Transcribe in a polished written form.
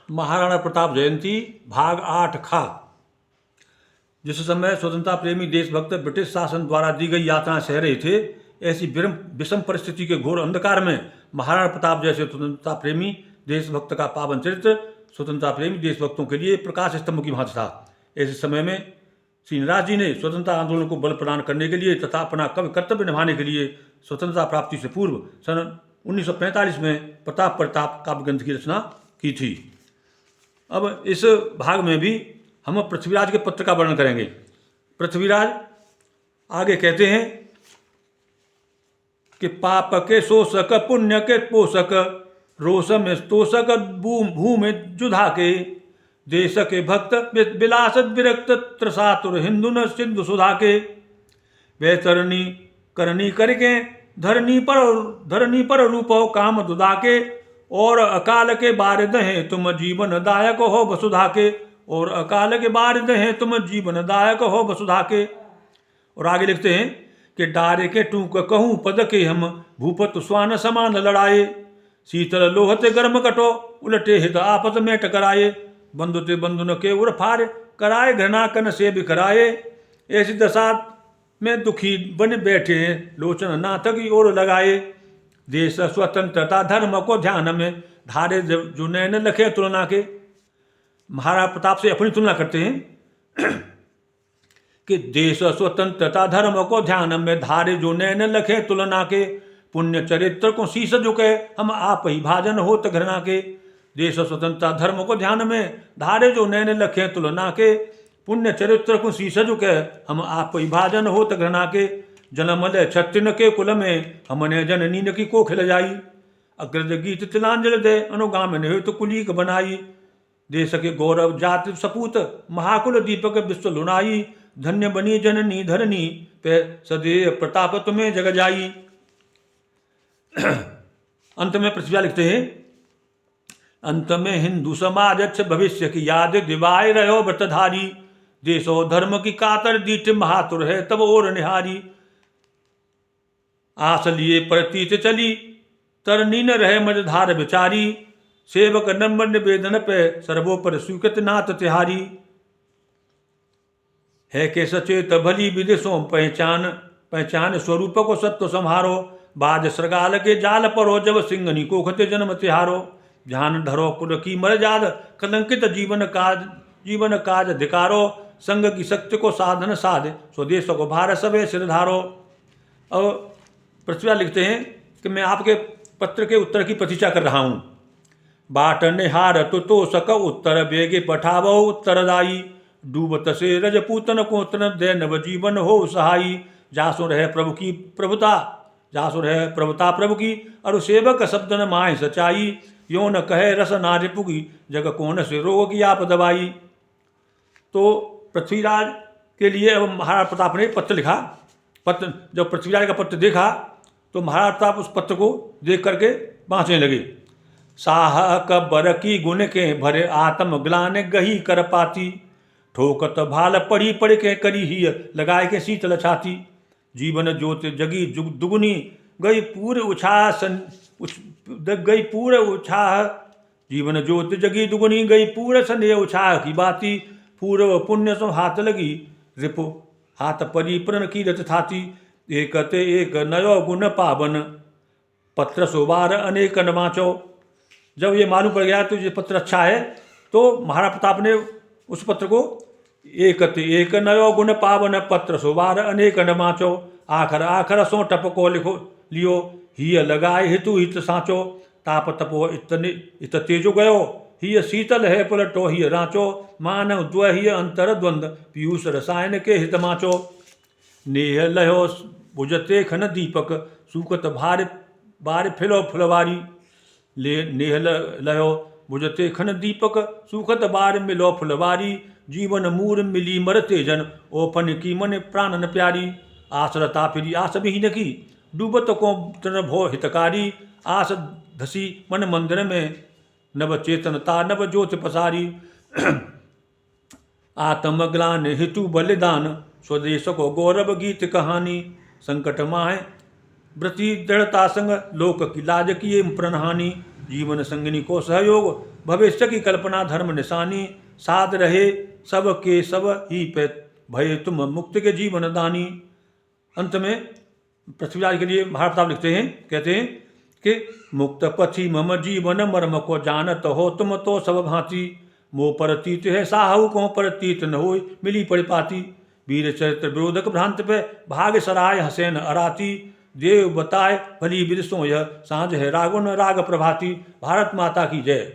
महाराणा प्रताप जयंती भाग 8 खा। जिस समय स्वतंत्रता प्रेमी देशभक्त ब्रिटिश शासन द्वारा दी गई यातना सह रहे थे, ऐसी विषम परिस्थिति के घोर अंधकार में महाराणा प्रताप जैसे स्वतंत्रता प्रेमी देशभक्त का पावन चरित्र स्वतंत्रता प्रेमी देशभक्तों के लिए प्रकाश स्तंभ की भांति था। ऐसे समय में श्री नटराज जी ने स्वतंत्रता आंदोलन को बल प्रदान करने के लिए तथा अपना कर्तव्य निभाने के लिए स्वतंत्रता प्राप्ति से पूर्व सन 1945 में प्रताप परिताप काव्य ग्रंथ की रचना की थी। अब इस भाग में भी हम पृथ्वीराज के पत्र का वर्णन करेंगे। पृथ्वीराज आगे कहते हैं कि पाप के शोषक पुण्य के पोषक रोष में तोषक भूमि जुधा के देश के भक्त विलास विरक्त त्रसातुर हिंदु न सिंधु सुधा के वैतरणी करनी करके धरनी पर रूप हो काम दुधा के और अकाल के बारिद हैं तुम जीवन दायक हो वसुधा के और अकाल के बारिद हैं तुम जीवन दायक हो वसुधा के। और आगे लिखते हैं कि डारे के टूक कहूँ पद के हम भूपत स्वान समान लड़ाए शीतल लोहते गर्म कटो उलटे हित आपस में टकराए बंधुते बंधुन के उर फार कराए घृणा कन से बिखराए ऐसी दशा में दुखी बन बैठे लोचन नाथ की ओर लगाए देश स्वतंत्रता धर्म को ध्यान में धारे जो नैन लखे तुलना के। महाराणा प्रताप से अपनी तुलना करते हैं कि देश स्वतंत्रता धर्म को ध्यान में धारे जो नैन लखे तुलना के पुण्य चरित्र को शीश झुके हम आप ही भाजन होत घृणा के। देश स्वतंत्रता धर्म को ध्यान में धारे जो नैन लखे तुलना के पुण्य चरित्र को शीश झुके हम आप ही भाजन होत घृणा के। जन्म ले छत्तिन के कुल में हमने जननी की को खिल जाई अग्रज गीत तिलांजल दे अनुगाम ने तो कुलीक बनाई देश के गौरव जाति सपूत महाकुल दीपक विश्व लुनाई धन्य बनी जननी धरनी पे सदैव प्रताप तुम्हें जग जाई। अंत में पृथ्वी लिखते हैं अंत में हिंदू समाज अच्छ भविष्य की याद दिवाय रहो व्रतधारी देशो धर्म की कातर दीठ महातुर है तब और निहारी आस लिए प्रतीत चली तरनी न रहे मझधार बिचारी सेवक नंबर निवेदन पे सर्वोपर स्वीकृत नाथ तिहारी है के सचेत भली विदेशों पहचान स्वरूप को सत्व संहारो बाज श्रगाल के जाल परो जब सिंगनी को खते जन्म तिहारो ध्यान धरो कुल की मर्याद कलंकित जीवन काज धिकारो संग की शक्ति को साधन साध स्वदेश को भार सवे सिरधारो। और पृथ्वी लिखते हैं कि मैं आपके पत्र के उत्तर की प्रतीक्षा कर रहा हूँ बाट निहार तो सक उत्तर बेगे पठावो उत्तरदायी डूबत से रजपूतन को दे नव जीवन हो सहाई जासुर है प्रभु की प्रभुता जासुर है प्रभुता प्रभु की अरु सेवक शब्द न माय सचाई यो न कहे रस नार्य पुगी जग कौन से रोग की आप दवाई। तो पृथ्वीराज के लिए अब महाराणा प्रताप ने पत्र लिखा। पत्र जब पृथ्वीराज का पत्र देखा तो महाराणा प्रताप उस पत्र को देख करके बाँचने लगे। साह कबर की गुण के भरे आत्म ग्लान गही कर पाती ठोकत भाल पढ़ी पढ़ के करी ही लगाए के शीतल छाती जीवन ज्योत जगी दुगुनी गई पूर्व उत्साह जीवन ज्योत जगी दुगुनी गई पूर्व संदेह उत्साह की बाती पूर्व पुण्य सो हाथ लगी रिपु हाथ परिपूर्ण की रत थाती एकते एक नयो गुण पावन पत्र सुबार अनेक नमाचो। जब ये मालूम पड़ गया तो ये पत्र अच्छा है तो महाराणा प्रताप ने उस पत्र को एकते एक नयो गुण पावन पत्र सुबार अनेक नमाचो आखर आखर सो टपको लिखो लियो ही लगाए हितु हित साँचो ताप तपो इत तेजो गयो ही शीतल है पलटो ही राँचो मानव द्व ही अंतर द्वंद पीयूष रसायन के हित माचो नेह लहो बुझते खन दीपक सूकत बार फिलो फुलवारी ले नेह लहो बुझते खन दीपक सूखत बार मिलो फुलवारी जीवन मूर मिली मर तेजन ओपन की मन प्राण न प्यारी आसरता फिरी आस विहीन की डूबत को तन भो हितकारी आस धसी मन मंदिर में नव चेतनता नव ज्योत पसारी आत्मग्लान हितु बलिदान स्वदेश को गौरव गीत कहानी संकट माह व्रति दृढ़ता संग लोक की लाज किए प्रणहानि जीवन संगिनी को सहयोग, भविष्य की कल्पना धर्म निशानी, साध रहे सब के सब ही पे भय तुम मुक्त के जीवन दानी। अंत में पृथ्वीराज के लिए महाराज प्रताप लिखते हैं, कहते हैं कि मुक्त पथि मम जीवन मर्म को जानत हो तुम तो सब भांति, मोह परतीत है साहु को परतीत न हो मिली परिपाती, वीर चरित्र विरोधक भ्रांत पे भाग सराय हसैन अराती, देव बताए भली विदसो यह सांझ है रागुन राग प्रभाती। भारत माता की जय।